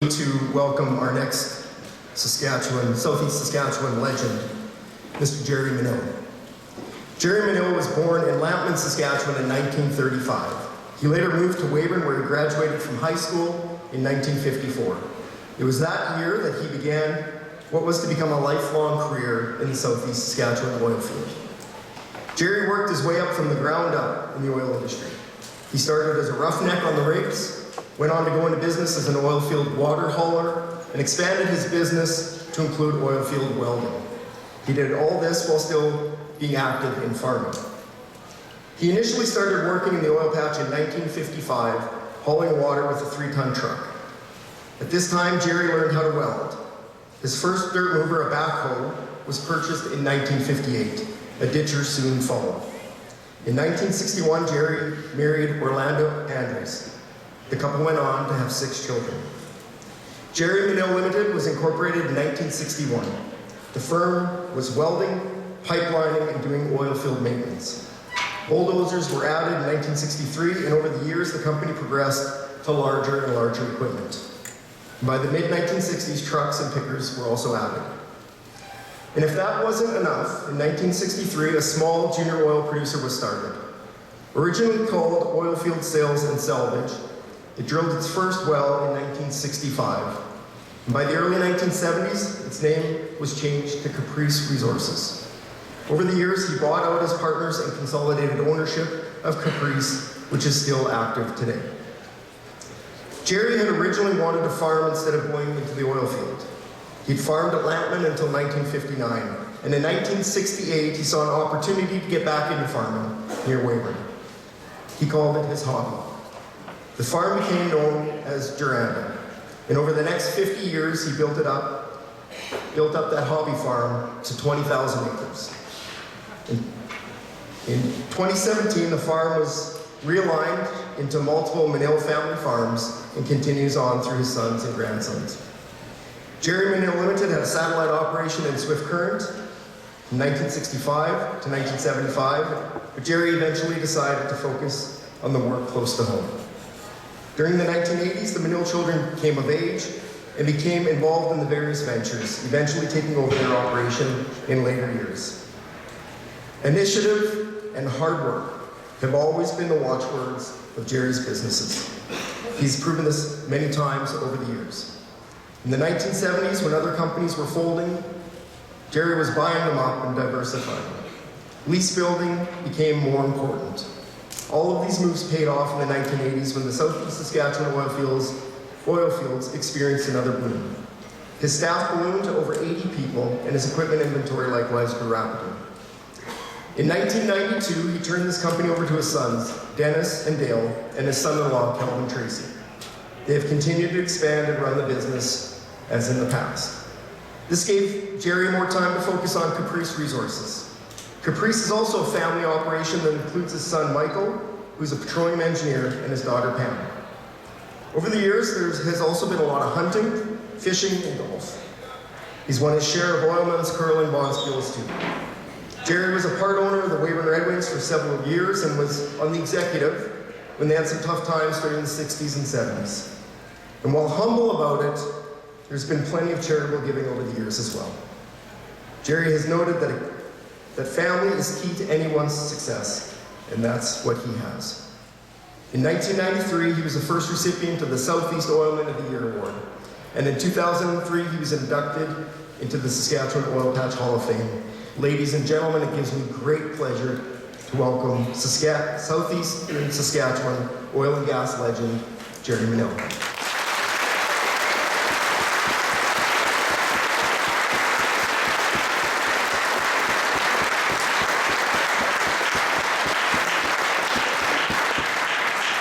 To welcome our next Southeast Saskatchewan legend, Mr. Jerry Mainil. Jerry Mainil was born in Lampman, Saskatchewan in 1935. He later moved to Weyburn, where he graduated from high school in 1954. It was that year that he began what was to become a lifelong career in the Southeast Saskatchewan oil field. Jerry worked his way up from the ground up in the oil industry. He started as a roughneck on the rigs, went on to go into business as an oilfield water hauler, and expanded his business to include oilfield welding. He did all this while still being active in farming. He initially started working in the oil patch in 1955, hauling water with a 3-ton truck. At this time, Jerry learned how to weld. His first dirt mover, a backhoe, was purchased in 1958. A ditcher soon followed. In 1961, Jerry married Orlando Andres. The couple went on to have 6 children. Jerry Mainil Limited was incorporated in 1961. The firm was welding, pipelining, and doing oil field maintenance. Bulldozers were added in 1963, and over the years, the company progressed to larger and larger equipment. By the mid-1960s, trucks and pickers were also added. And if that wasn't enough, in 1963, a small junior oil producer was started. Originally called Oilfield Sales and Salvage, it drilled its first well in 1965. And by the early 1970s, its name was changed to Caprice Resources. Over the years, he bought out his partners and consolidated ownership of Caprice, which is still active today. Jerry had originally wanted to farm instead of going into the oil field. He'd farmed at Lampman until 1959, and in 1968, he saw an opportunity to get back into farming near Weyburn. He called it his hobby. The farm became known as Duranda, and over the next 50 years, he built up that hobby farm to 20,000 acres. In 2017, the farm was realigned into multiple Mainil family farms and continues on through his sons and grandsons. Jerry Mainil Limited had a satellite operation in Swift Current from 1965 to 1975, but Jerry eventually decided to focus on the work close to home. During the 1980s, the Mainil children came of age and became involved in the various ventures, eventually taking over their operation in later years. Initiative and hard work have always been the watchwords of Jerry's businesses. He's proven this many times over the years. In the 1970s, when other companies were folding, Jerry was buying them up and diversifying. Lease building became more important. All of these moves paid off in the 1980s when the Southeast Saskatchewan oil fields experienced another boom. His staff ballooned to over 80 people, and his equipment inventory likewise grew rapidly. In 1992, he turned this company over to his sons, Dennis and Dale, and his son-in-law, Kelvin Tracy. They have continued to expand and run the business as in the past. This gave Jerry more time to focus on Caprice Resources. Caprice is also a family operation that includes his son, Michael, who's a petroleum engineer, and his daughter, Pam. Over the years, there has also been a lot of hunting, fishing, and golf. He's won his share of oilmen's curling bonspiels too. Jerry was a part owner of the Weyburn Red Wings for several years and was on the executive when they had some tough times during the 60s and 70s. And while humble about it, there's been plenty of charitable giving over the years as well. Jerry has noted that family is key to anyone's success, and that's what he has. In 1993, he was the first recipient of the Southeast Oilman of the Year Award, and in 2003, he was inducted into the Saskatchewan Oil Patch Hall of Fame. Ladies and gentlemen, it gives me great pleasure to welcome Southeastern Saskatchewan oil and gas legend, Jerry Mainil.